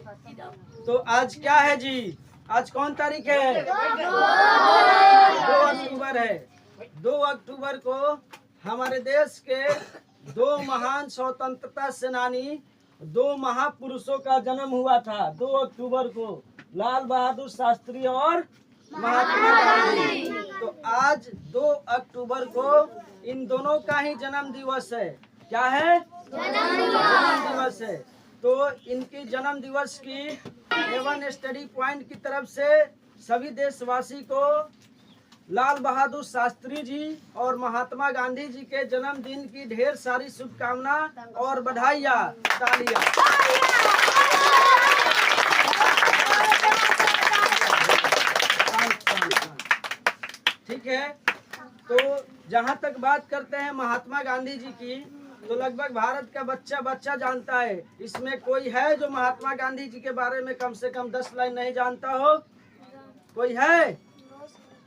तो आज क्या है जी? आज कौन तारीख है? 2 अक्टूबर है। 2 अक्टूबर को हमारे देश के 2 महान स्वतंत्रता सेनानी, 2 महापुरुषों का जन्म हुआ था। 2 अक्टूबर को लाल बहादुर शास्त्री और महात्मा गांधी। तो आज 2 अक्टूबर को इन दोनों का ही जन्म दिवस है। क्या है? जन्म दिवस है। तो इनकी जन्म दिवस की एवन स्टडी पॉइंट की तरफ से सभी देशवासी को लाल बहादुर शास्त्री जी और महात्मा गांधी जी के जन्मदिन की ढेर सारी शुभकामना और बधाइयाँ, तालियां। ठीक है। तो जहाँ तक बात करते हैं महात्मा गांधी जी की, तो लगभग भारत का बच्चा जानता है। इसमें कोई है जो महात्मा गांधी जी के बारे में कम से कम 10 लाइन नहीं जानता हो? कोई है?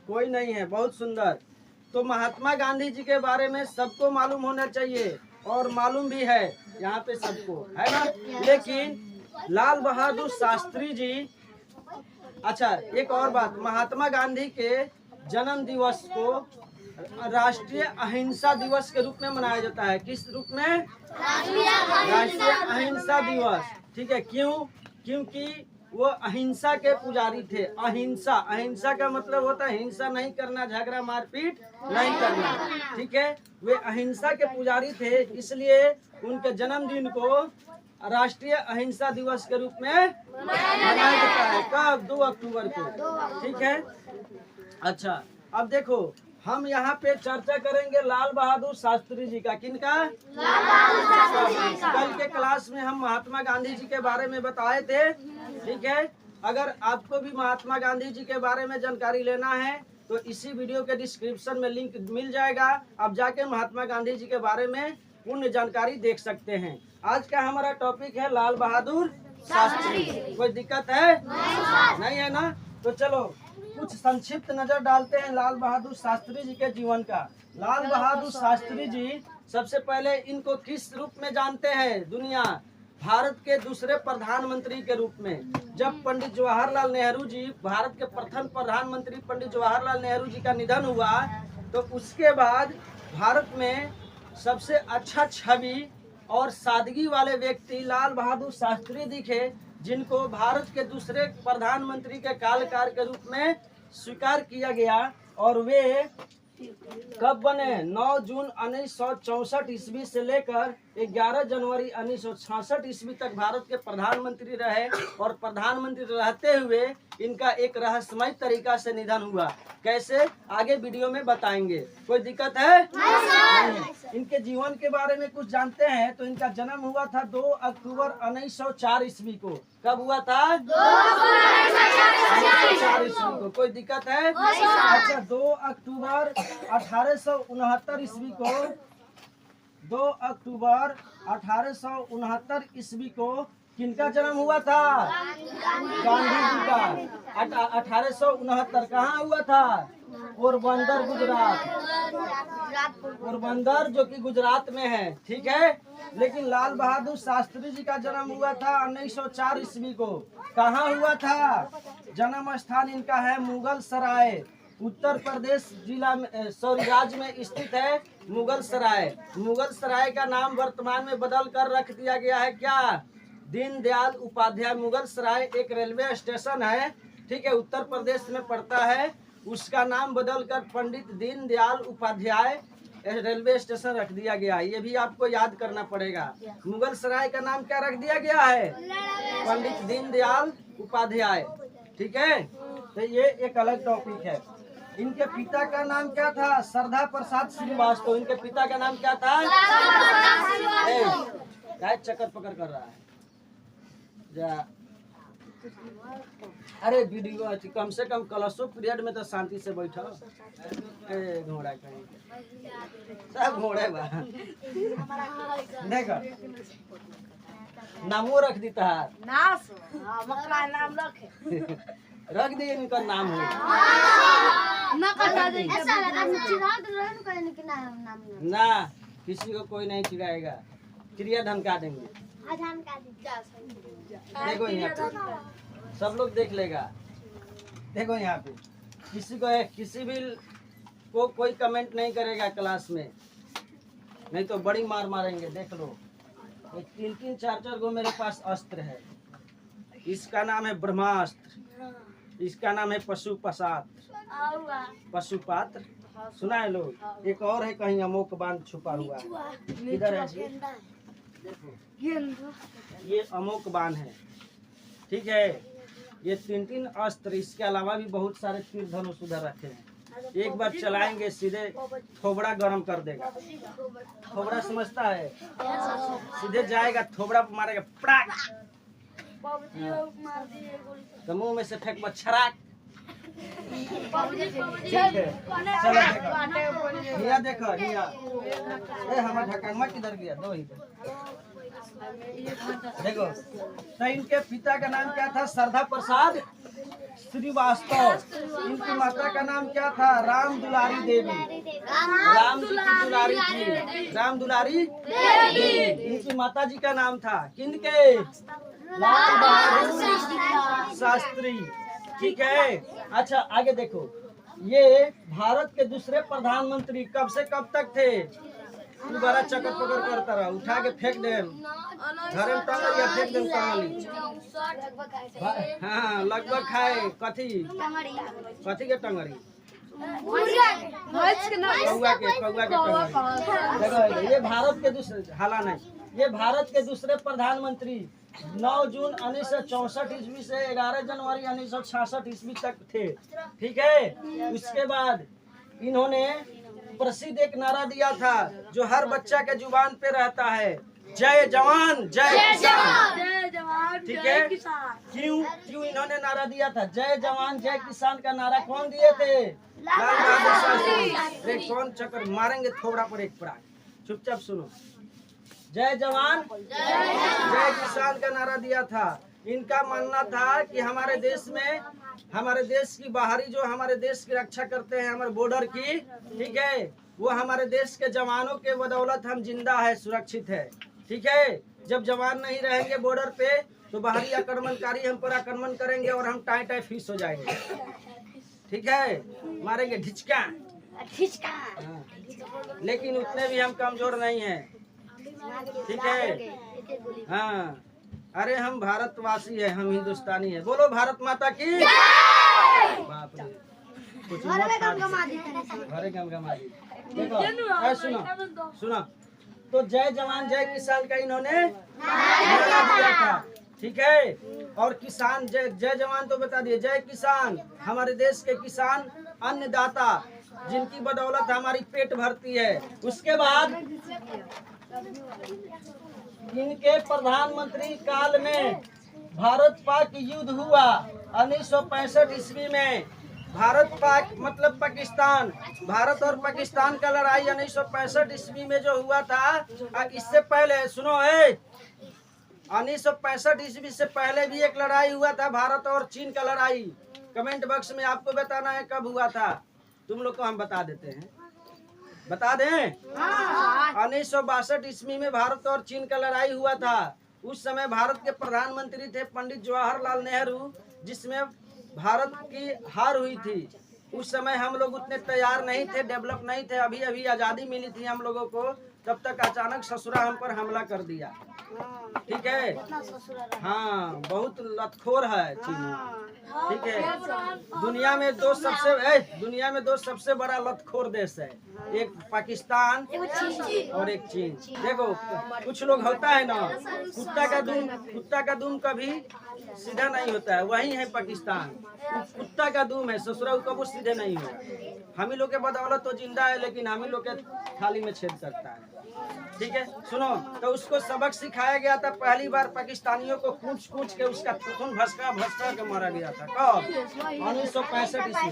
कोई नहीं है। बहुत सुंदर। तो महात्मा गांधी जी के बारे में सबको मालूम होना चाहिए और मालूम भी है यहाँ पे सबको, है ना? लेकिन लाल बहादुर शास्त्री जी, अच्छा एक और बात, महात्मा गांधी के जन्म दिवस को राष्ट्रीय अहिंसा दिवस के रूप में मनाया जाता है। किस रूप में? राष्ट्रीय अहिंसा दिवस। ठीक है। क्यों? क्योंकि वो अहिंसा के पुजारी थे। अहिंसा का मतलब होता है हिंसा नहीं करना, झगड़ा मारपीट नहीं करना। ठीक है। वे अहिंसा के पुजारी थे, इसलिए उनके जन्मदिन को राष्ट्रीय अहिंसा दिवस के रूप में मनाया जाता है। कब? 2 अक्टूबर को। ठीक है। अच्छा, अब देखो हम यहाँ पे चर्चा करेंगे लाल बहादुर शास्त्री जी का। किनका? कल के क्लास में हम महात्मा गांधी जी के बारे में बताए थे। ठीक है। अगर आपको भी महात्मा गांधी जी के बारे में जानकारी लेना है तो इसी वीडियो के डिस्क्रिप्शन में लिंक मिल जाएगा। आप जाके महात्मा गांधी जी के बारे में पूर्ण जानकारी देख सकते हैं। आज का हमारा टॉपिक है लाल बहादुर शास्त्री। कोई दिक्कत है? नहीं है ना? तो चलो कुछ संक्षिप्त नजर डालते हैं लाल बहादुर शास्त्री जी के जीवन का। लाल बहादुर शास्त्री जी, सबसे पहले इनको किस रूप में जानते हैं दुनिया? भारत के दूसरे प्रधानमंत्री के रूप में। जब पंडित जवाहरलाल नेहरू जी, भारत के प्रथम प्रधानमंत्री पंडित जवाहरलाल नेहरू जी का निधन हुआ, तो उसके बाद भारत में सबसे अच्छा छवि और सादगी वाले व्यक्ति लाल बहादुर शास्त्री दिखे, जिनको भारत के दूसरे प्रधानमंत्री के कार्यकाल के रूप में स्वीकार किया गया। और वे कब बने? 9 जून 1964 ईस्वी से लेकर 11 जनवरी 1966 ईस्वी तक भारत के प्रधानमंत्री रहे। और प्रधानमंत्री रहते हुए इनका एक रहस्यमय तरीका से निधन हुआ। कैसे? आगे वीडियो में बताएंगे। कोई दिक्कत है? नहीं। इनके जीवन के बारे में कुछ जानते हैं तो इनका जन्म हुआ था 2 अक्टूबर 1904 ईस्वी को। कब हुआ था? 1904 ईस्वी को। कोई दिक्कत है? अच्छा, 2 अक्टूबर 1869 ईस्वी को, 2 अक्टूबर 1869 ईस्वी को किनका जन्म हुआ था? गांधी जी का। 1869 कहाँ हुआ था? पोरबंदर, गुजरात। पोरबंदर जो कि गुजरात में है। ठीक है। लेकिन लाल बहादुर शास्त्री जी का जन्म हुआ था 1904 ईस्वी को। कहाँ हुआ था? जन्म स्थान इनका है मुगल सराय, उत्तर प्रदेश जिला में, राज्य में स्थित है मुगल सराय। मुगल सराय का नाम वर्तमान में बदल कर रख दिया गया है। क्या? दीनदयाल उपाध्याय। मुगल सराय एक रेलवे स्टेशन है। ठीक है। उत्तर प्रदेश में पड़ता है। उसका नाम बदलकर पंडित दीनदयाल उपाध्याय रेलवे स्टेशन रख दिया गया है। ये भी आपको याद करना पड़ेगा। मुगल सराय का नाम क्या रख दिया गया है? पंडित दीनदयाल उपाध्याय। ठीक है। तो ये एक अलग टॉपिक है। इनके पिता का नाम क्या था? श्रद्धा प्रसाद श्रीवास्तव। इनके पिता का नाम क्या था? क्या चक्कर पकड़ कर रहा है? जा, अरे वीडियो कम से कम क्लासो पीरियड में तो शांति से बैठो। घोड़ा कहीं सब घोड़े बा। देखो नामो रख दी तार रख दी, इनका नाम है ना। किसी को कोई नहीं चिढ़ाएगा। चिड़िया धमका देंगे। देखो यहाँ पे सब लोग देख लेगा। देखो यहाँ पे किसी भी को कोई कमेंट नहीं करेगा क्लास में, नहीं तो बड़ी मार मारेंगे। देख लो, ये 3-3 4-4 गो मेरे पास अस्त्र है। इसका नाम है ब्रह्मास्त्र, इसका नाम है पशुपात्र, सुना है लोग। एक और है कहीं अमोक बांध छुपा हुआ, इधर है जी, देखो ये अमोक बांध है, ठीक है। ये 3-3 अस्त्र, इसके अलावा भी बहुत सारे तीर धनुष उधर रखे हैं। एक बार चलाएंगे सीधे थोबड़ा गर्म कर देगा। थोबड़ा समझता है, सीधे जाएगा थोबड़ा पर मारेगा पड़ाक, तो मुंह में से फेंक छराक। ठीक है, चलो हिया देखो हिया, हमारा ढक्कन किधर गया? दो ही देखो। तो इनके पिता का नाम क्या था? श्रद्धा प्रसाद श्रीवास्तव। इनकी माता का नाम क्या था? राम दुलारी देवी। राम जी की दुलारी थी, राम दुलारी देवी। इनकी माता जी का नाम था किनके? लाल बहादुर शास्त्री। ठीक है, अच्छा आगे देखो। ये भारत के दूसरे प्रधानमंत्री कब से कब तक थे? तू बड़ा चक्कर पकड़ करता रहा, उठा के फेंक दे, घर में टंगल या फेंक दे टंगली। हाँ लगभग खाए कथी के टंगड़ी, कौआ के टंगड़ी। देखो ये भारत के दूसरे, हाला नहीं, ये भारत के दूसरे प्रधानमंत्री 9 जून 1964 ईस्वी से 11 जनवरी 1966 ईस्वी तक थे। ठीक है, उसके बाद इन्होंने प्रसिद्ध एक नारा दिया था जो हर बच्चा के जुबान पे रहता है, जय जवान जय किसान। ठीक है, क्यों इन्होंने नारा दिया था जय जवान जय किसान का नारा? कौन दिए थे? लाल बहादुर शास्त्री। कौन चक्कर मारेंगे थोड़ा पर एक पड़ा, चुपचाप सुनो। जय जवान जय किसान का नारा दिया था। इनका मानना था कि हमारे देश में, हमारे देश की बाहरी जो हमारे देश की रक्षा करते हैं, हमारे बॉर्डर की, ठीक है, वो हमारे देश के जवानों के बदौलत हम जिंदा है, सुरक्षित है। ठीक है, जब जवान नहीं रहेंगे बॉर्डर पे तो बाहरी आक्रमणकारी हम पर आक्रमण करेंगे और हम टाई फीस हो जाएंगे। ठीक है, मारेंगे ढिचका। हाँ। लेकिन उतने भी हम कमजोर नहीं हैं। ठीक है, हाँ, अरे हम भारतवासी है, हम हिंदुस्तानी है। बोलो भारत माता की। बाप रे, कुछ देखो, सुनो, तो जय जवान जय किसान का इन्होंने नारा दिया था। ठीक है, और किसान जय जवान तो बता दिए, जय किसान हमारे देश के किसान अन्नदाता, जिनकी बदौलत हमारी पेट भरती है। उसके बाद इनके प्रधानमंत्री काल में भारत पाक युद्ध हुआ 1965 ईस्वी में। भारत पाक मतलब पाकिस्तान, भारत और पाकिस्तान का लड़ाई 1965 ईस्वी में जो हुआ था। इससे पहले सुनो है, 1965 ईस्वी से पहले भी एक लड़ाई हुआ था, भारत और चीन का लड़ाई। कमेंट बॉक्स में आपको बताना है कब हुआ था, तुम लोग को हम बता देते हैं, बता दें। 1962 ईस्वी में भारत और चीन का लड़ाई हुआ था। उस समय भारत के प्रधानमंत्री थे पंडित जवाहरलाल नेहरू, जिसमें भारत की हार हुई थी। उस समय हम लोग उतने तैयार नहीं थे, डेवलप नहीं थे, अभी अभी आज़ादी मिली थी हम लोगों को। तब तक अचानक ससुरा हम पर हमला कर दिया। ठीक है, हाँ, बहुत लतखोर है चीन। ठीक है, दुनिया में दो सबसे बड़ा लतखोर देश है, एक पाकिस्तान और एक चीन। देखो कुछ लोग होता है ना, कुत्ता का दुम कभी सीधा नहीं होता है, वही है पाकिस्तान। कुत्ता का दुम है, ससुरा कभी सीधे नहीं होगा। हम ही लोग के बदौलत तो जिंदा है, लेकिन हम ही लोग के थाली में छेद करता है। ठीक है, सुनो, तो उसको सबक सिखाया गया था। पहली बार पाकिस्तानियों को कूच के उसका थूथन भसका के मारा गया था। कब? 1965 ईस्वी।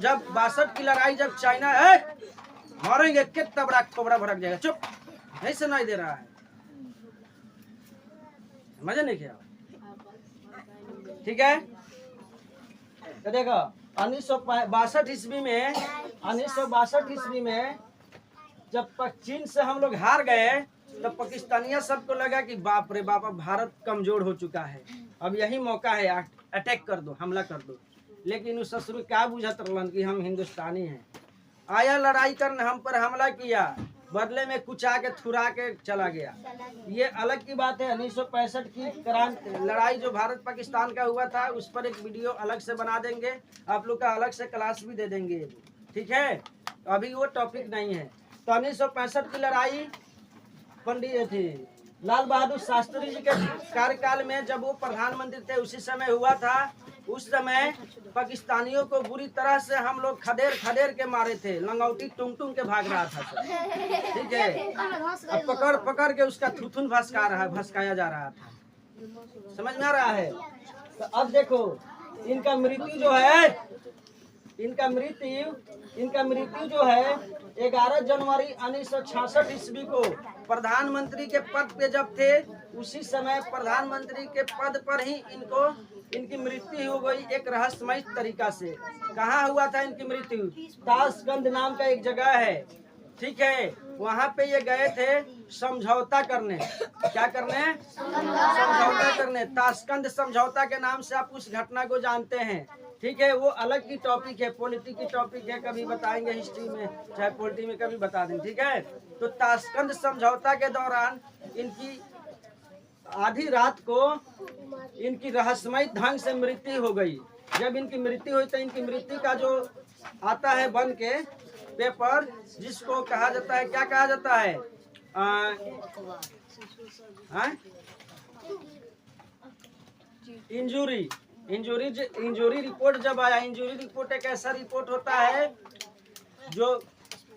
जब 62 की लड़ाई, जब चाइना मारेंगे के तबड़ा खोबड़ा भड़क जाएगा। चुप, नहीं सुनाई दे रहा है, मजा नहीं किया। ठीक है, तो देखो 1962 ईस्वी में जब चीन से हम लोग हार गए तब पाकिस्तानिया सबको लगा कि बाप रे बाप, अब भारत कमजोर हो चुका है, अब यही मौका है, अटैक कर दो, हमला कर दो। लेकिन उस ससुर क्या बुझत रहलन कि हम हिंदुस्तानी हैं। आया लड़ाई करने, हम पर हमला किया, बदले में कुचा के थुरा के चला गया। ये अलग की बात है। 1965 की क्रांति लड़ाई जो भारत पाकिस्तान का हुआ था, उस पर एक वीडियो अलग से बना देंगे, आप लोग का अलग से क्लास भी दे देंगे, ठीक है। अभी वो टॉपिक नहीं है। तो 1965 की लड़ाई पंडित थी लाल बहादुर शास्त्री जी के कार्यकाल में, जब वो प्रधानमंत्री थे उसी समय हुआ था। उस समय पाकिस्तानियों को बुरी तरह से हम लोग खदेड़ खदेड़ के मारे थे, लंगौटी टूंग टूंग के भाग रहा था सब, ठीक है। अब पकड़ पकड़ के उसका थुथुन भसकाया जा रहा था, समझ में आ रहा है। तो अब देखो इनका मृत्यु जो है, इनका मृत्यु जो है 11 जनवरी 1966 ईस्वी को प्रधानमंत्री के पद पे जब थे, उसी समय प्रधानमंत्री के पद पर ही इनकी मृत्यु हो गई एक रहस्यमय तरीका से। कहाँ हुआ था इनकी मृत्यु? ताशकंद नाम का एक जगह है, ठीक है। वहाँ पे ये गए थे समझौता करने। क्या करने? समझौता करने। ताशकंद समझौता के नाम से आप उस घटना को जानते हैं, ठीक है। वो अलग की टॉपिक है, पॉलिटिक्स की टॉपिक है, कभी बताएंगे हिस्ट्री में, चाहे पॉलिटिक्स में कभी बता दें, ठीक है। तो ताशकंद समझौता के दौरान इनकी आधी रात को इनकी रहस्यमय ढंग से मृत्यु हो गई। जब इनकी मृत्यु हुई तो इनकी मृत्यु का जो आता है बन के पेपर, जिसको कहा जाता है, क्या कहा जाता है, इंजूरी रिपोर्ट जब आया। इंजूरी रिपोर्ट एक ऐसा रिपोर्ट होता है जो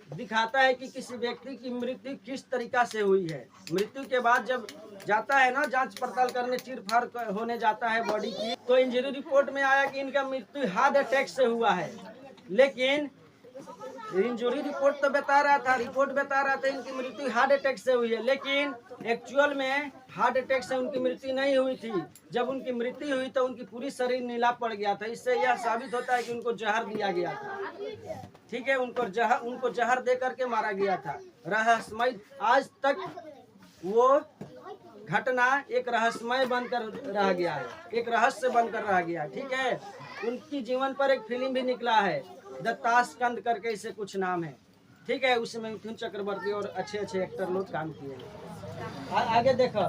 दिखाता है कि किसी व्यक्ति की मृत्यु किस तरीका से हुई है। मृत्यु के बाद जब जाता है ना जांच पड़ताल करने, चीर-फाड़ होने जाता है बॉडी की, तो इंजरी रिपोर्ट में आया कि इनका मृत्यु हार्ट अटैक से हुआ है। लेकिन इंजरी रिपोर्ट तो बता रहा था, इनकी मृत्यु हार्ट अटैक से हुई है, लेकिन एक्चुअल में हार्ट अटैक से उनकी मृत्यु नहीं हुई थी। जब उनकी मृत्यु हुई तो उनकी पूरी शरीर नीला पड़ गया था। इससे यह साबित होता है कि उनको जहर दिया गया था, ठीक है। उनको जहर दे करके मारा गया था। रहस्यमय, आज तक वो घटना एक रहस्यमय बनकर रह गया है, एक रहस्य बनकर रह गया, ठीक है। उनकी जीवन पर एक फिल्म भी निकला है, द ताशकंद करके, इसे कुछ नाम है, ठीक है। उसमें मिथुन चक्रवर्ती और अच्छे अच्छे एक्टर लोग काम किए हैं। आगे देखो,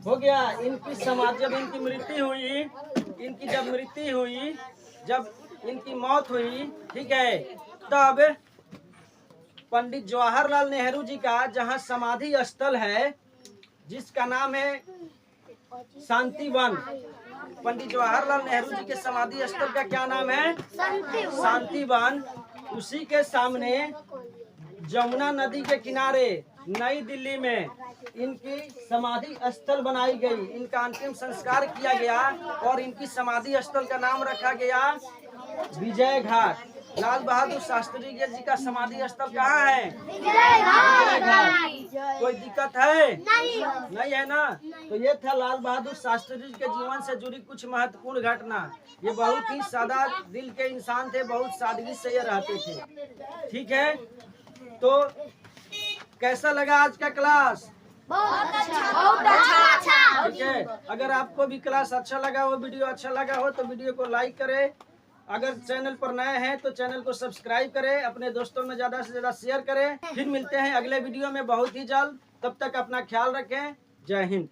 हो गया इनकी समाज। जब इनकी मृत्यु हुई, जब इनकी मौत हुई, ठीक है, तब पंडित जवाहरलाल नेहरू जी का जहां समाधि स्थल है, जिसका नाम है शांति वन, पंडित जवाहरलाल नेहरू जी के समाधि स्थल का क्या नाम है? शांति वन। उसी के सामने जमुना नदी के किनारे नई दिल्ली में इनकी समाधि स्थल बनाई गई। इनका अंतिम संस्कार किया गया और इनकी समाधि स्थल का नाम रखा गया विजय घाट। लाल बहादुर शास्त्री जी का समाधि स्थल कहाँ है? विजय घाट। कोई दिक्कत है? नहीं है ना। तो ये था लाल बहादुर शास्त्री जी के जीवन से जुड़ी कुछ महत्वपूर्ण घटना। ये बहुत ही सादा दिल के इंसान थे, बहुत सादगी से ये रहते थे, ठीक है। तो कैसा लगा आज का क्लास? बहुत अच्छा। ठीक है। अगर आपको भी क्लास अच्छा लगा हो, वीडियो अच्छा लगा हो, तो वीडियो को लाइक करें। अगर चैनल पर नए हैं तो चैनल को सब्सक्राइब करें, अपने दोस्तों में ज़्यादा से ज़्यादा शेयर करें। फिर मिलते हैं अगले वीडियो में बहुत ही जल्द। तब तक अपना ख्याल रखें। जय हिंद।